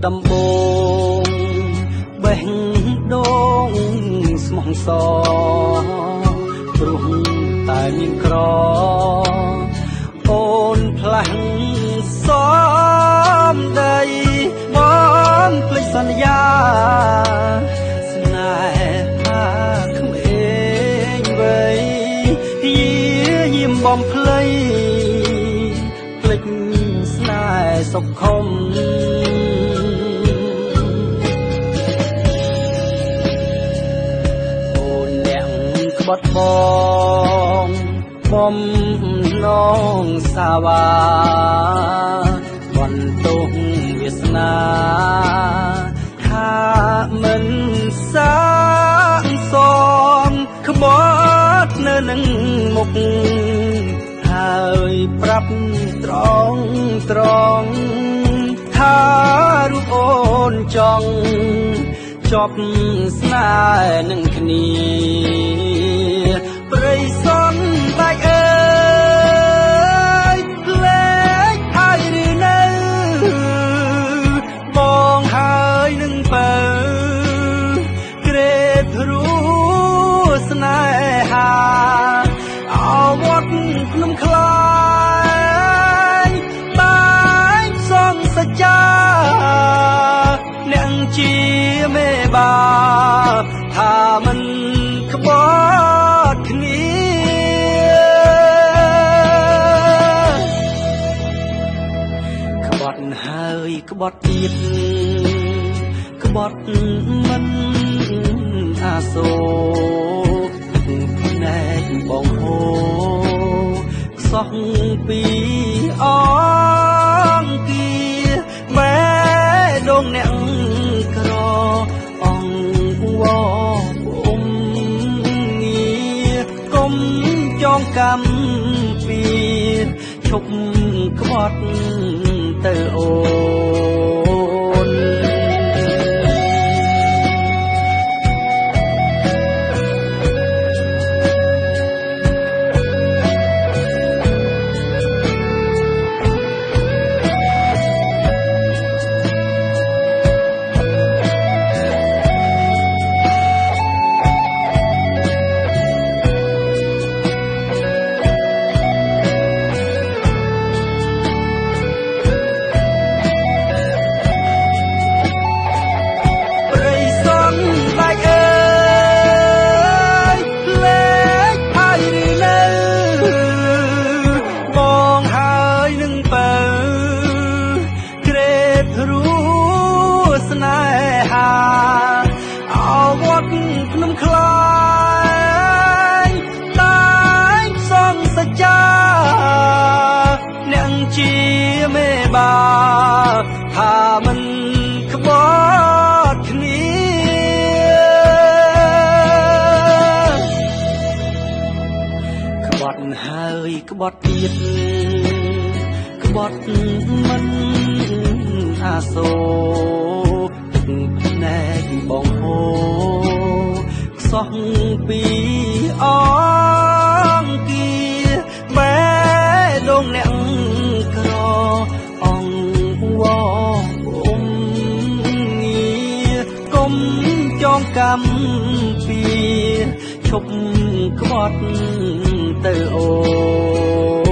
ដំបងបេះដូងស្មោះសរព្រោះតែមានក្រអូនផ្លាស់សំដីបងភ្លេចសន្យាស្នេហាក្មេងវ័យយាមបំភ្លៃភ្លេចស្នេហ៍សុខខំអូនអ្នកក្បត់បងបំណងសាវាបន្ទុកវាសនាថាមិនសាងសមក្បត់នៅនឹងមុខហើយប្រាប់ត្រង់ថារូបអូនចង់ចប់ស្នេហ៍នឹងគ្នាព្រៃសនតែអើយលេចហើយឬនៅបងហើយនឹងបើក្រេបរួស្នេហាអវត្តខ្ញុំខ្លាយបែកសងសច្ចាអ្នកជាមេបាថាមិនក្បត់គ្នាក្បត់ហើយក្បត់ទៀតក្បត់មិនអាសូរភ្នែកបងហូរខ្សោះពីអង្គាបែដងអ្នកក្រអង្គវពុំងារកុំចងកម្មពីឈប់ក្បត់ទៅអូនស្នេហាអវត្តខ្ញុំខ្លាយតែសងសច្ចាអ្នកជាមេបាថាមិនក្បត់គ្នាក្បត់ហើយក្បត់ទៀតក្បត់មិនអាសូរភ្នែកបងហូរខ្សោះពីអង្គាបែដងអ្នកក្រអង្គវពុំងារកុំចងកម្មពីឈប់ក្បត់ទៅអូ